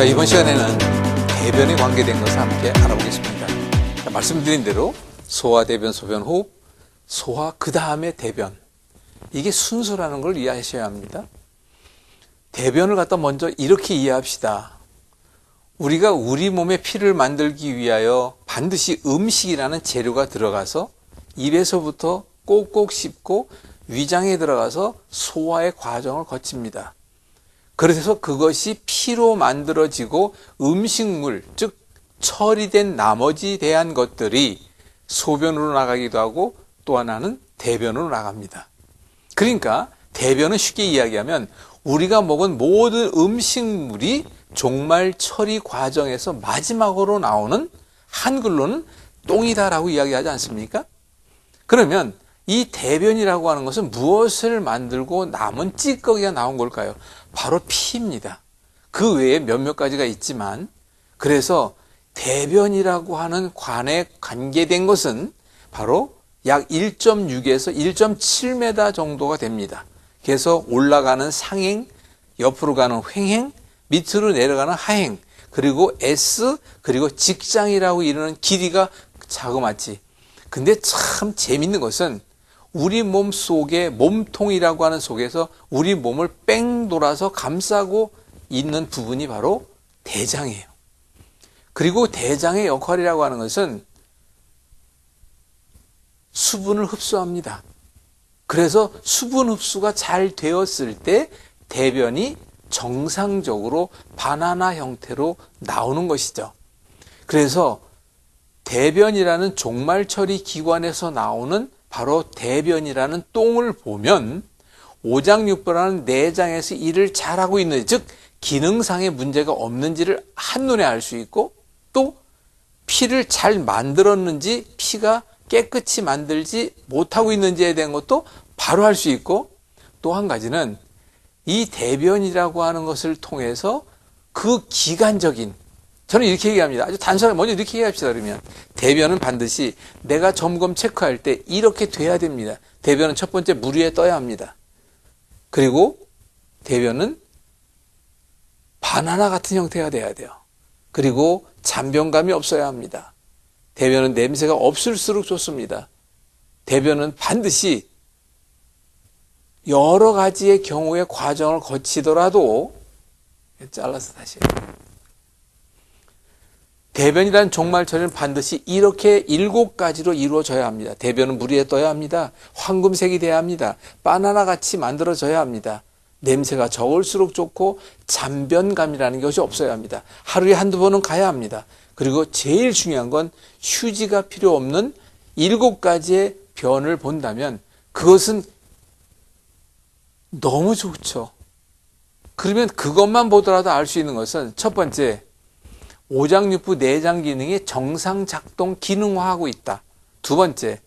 자, 이번 시간에는 대변에 관계된 것을 함께 알아보겠습니다. 자, 말씀드린 대로 소화, 대변, 소변, 호흡, 소화, 그 다음에 대변. 이게 순서라는 걸 이해하셔야 합니다. 대변을 갖다 먼저 이렇게 이해합시다. 우리가 우리 몸의 피를 만들기 위하여 반드시 음식이라는 재료가 들어가서 입에서부터 꼭꼭 씹고 위장에 들어가서 소화의 과정을 거칩니다. 그래서 그것이 피로 만들어지고 음식물, 즉 처리된 나머지 대한 것들이 소변으로 나가기도 하고 또 하나는 대변으로 나갑니다. 그러니까 대변은 쉽게 이야기하면 우리가 먹은 모든 음식물이 종말 처리 과정에서 마지막으로 나오는 한글로는 똥이다라고 이야기하지 않습니까? 그러면 이 대변이라고 하는 것은 무엇을 만들고 남은 찌꺼기가 나온 걸까요? 바로 피입니다. 그 외에 몇몇 가지가 있지만, 그래서 대변이라고 하는 관에 관계된 것은 바로 약 1.6에서 1.7m 정도가 됩니다. 그래서 올라가는 상행, 옆으로 가는 횡행, 밑으로 내려가는 하행, 그리고 S, 그리고 직장이라고 이르는 길이가 자그마치. 근데 참 재밌는 것은 우리 몸 속에 몸통이라고 하는 속에서 우리 몸을 뺑 돌아서 감싸고 있는 부분이 바로 대장이에요. 그리고 대장의 역할이라고 하는 것은 수분을 흡수합니다. 그래서 수분 흡수가 잘 되었을 때 대변이 정상적으로 바나나 형태로 나오는 것이죠. 그래서 대변이라는 종말 처리 기관에서 나오는 바로 대변이라는 똥을 보면 오장육부라는 내장에서 일을 잘하고 있는지, 즉 기능상의 문제가 없는지를 한눈에 알 수 있고, 또 피를 잘 만들었는지 피가 깨끗이 만들지 못하고 있는지에 대한 것도 바로 알 수 있고, 또 한 가지는 이 대변이라고 하는 것을 통해서 그 기간적인, 저는 이렇게 얘기합니다. 아주 단순하게 먼저 이렇게 얘기합시다. 그러면 대변은 반드시 내가 점검 체크할 때 이렇게 돼야 됩니다. 대변은 첫 번째 물 위에 떠야 합니다. 그리고 대변은 바나나 같은 형태가 돼야 돼요. 그리고 잔변감이 없어야 합니다. 대변은 냄새가 없을수록 좋습니다. 대변은 반드시 여러 가지의 경우의 과정을 거치더라도, 잘라서 다시. 대변이란 종말 처리는 반드시 이렇게 7가지로 이루어져야 합니다. 대변은 물 위에 떠야 합니다. 황금색이 돼야 합니다. 바나나 같이 만들어져야 합니다. 냄새가 적을수록 좋고 잔변감이라는 것이 없어야 합니다. 하루에 한두 번은 가야 합니다. 그리고 제일 중요한 건 휴지가 필요 없는 7가지의 변을 본다면 그것은 너무 좋죠. 그러면 그것만 보더라도 알 수 있는 것은 첫 번째, 오장육부 내장 기능이 정상 작동 기능화하고 있다. 두 번째,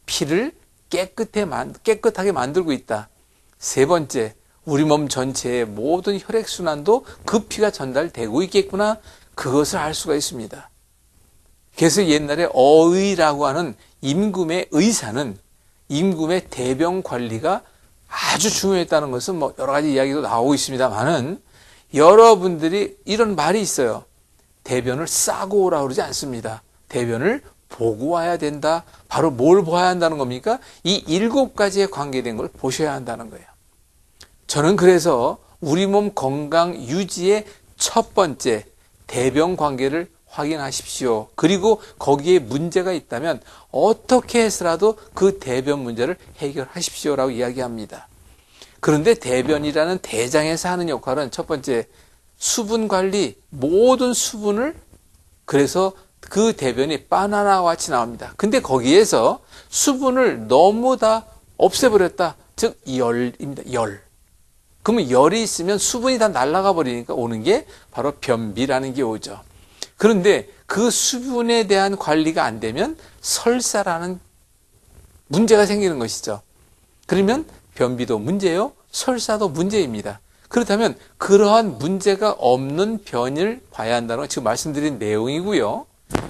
피를 깨끗하게 만들고 있다. 세 번째, 우리 몸 전체의 모든 혈액순환도 그 피가 전달되고 있겠구나. 그것을 알 수가 있습니다. 그래서 옛날에 어의라고 하는 임금의 의사는 임금의 대변 관리가 아주 중요했다는 것은 뭐 여러 가지 이야기도 나오고 있습니다만은, 여러분들이 이런 말이 있어요. 대변을 싸고 오라 그러지 않습니다. 대변을 보고 와야 된다. 바로 뭘 봐야 한다는 겁니까? 이 7가지에 관계된 걸 보셔야 한다는 거예요. 저는 그래서 우리 몸 건강 유지의 첫 번째 대변 관계를 확인하십시오. 그리고 거기에 문제가 있다면 어떻게 해서라도 그 대변 문제를 해결하십시오라고 이야기합니다. 그런데 대변이라는 대장에서 하는 역할은 첫 번째, 수분 관리, 모든 수분을, 그래서 그 대변이 바나나와 같이 나옵니다. 근데 거기에서 수분을 너무 다 없애버렸다. 즉 열입니다. 열. 그러면 열이 있으면 수분이 다 날아가 버리니까 오는 게 바로 변비라는 게 오죠. 그런데 그 수분에 대한 관리가 안 되면 설사라는 문제가 생기는 것이죠. 그러면 변비도 문제요, 설사도 문제입니다. 그렇다면 그러한 문제가 없는 변을 봐야 한다는 건 지금 말씀드린 내용이고요.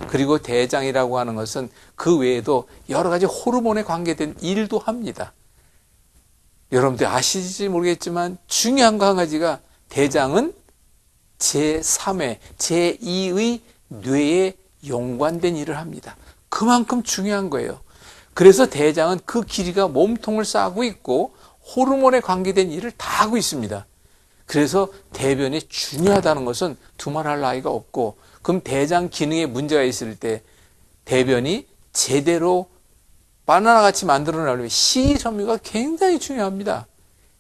그리고 대장이라고 하는 것은 그 외에도 여러 가지 호르몬에 관계된 일도 합니다. 여러분들 아시지 모르겠지만 중요한 거 한 가지가, 대장은 제3회, 제2의 뇌에 연관된 일을 합니다. 그만큼 중요한 거예요. 그래서 대장은 그 길이가 몸통을 싸고 있고 호르몬에 관계된 일을 다 하고 있습니다. 그래서 대변이 중요하다는 것은 두말할 나위가 없고, 그럼 대장 기능에 문제가 있을 때 대변이 제대로 바나나같이 만들어내려면 식이섬유가 굉장히 중요합니다.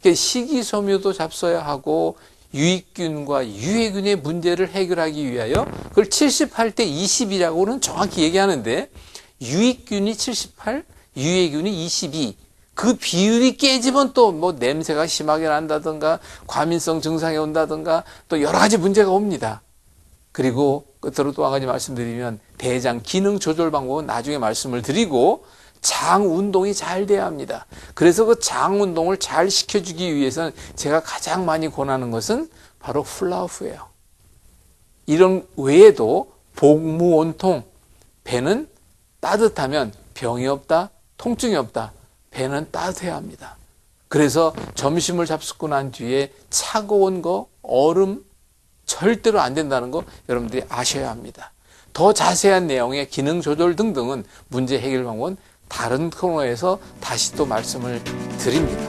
식이섬유도 잡숴야 하고 유익균과 유해균의 문제를 해결하기 위하여 그걸 78대 20이라고는 정확히 얘기하는데, 유익균이 78, 유해균이 22. 그 비율이 깨지면 또 뭐 냄새가 심하게 난다든가 과민성 증상이 온다든가 또 여러 가지 문제가 옵니다. 그리고 끝으로 또 한 가지 말씀드리면, 대장 기능 조절 방법은 나중에 말씀을 드리고, 장 운동이 잘 돼야 합니다. 그래서 그 장 운동을 잘 시켜주기 위해서는 제가 가장 많이 권하는 것은 바로 훌라후프예요. 이런 외에도 복무 온통, 배는 따뜻하면 병이 없다, 통증이 없다. 배는 따뜻해야 합니다. 그래서 점심을 잡수고 난 뒤에 차가운 거, 얼음 절대로 안 된다는 거 여러분들이 아셔야 합니다. 더 자세한 내용의 기능 조절 등등은 문제 해결 방법은 다른 코너에서 다시 또 말씀을 드립니다.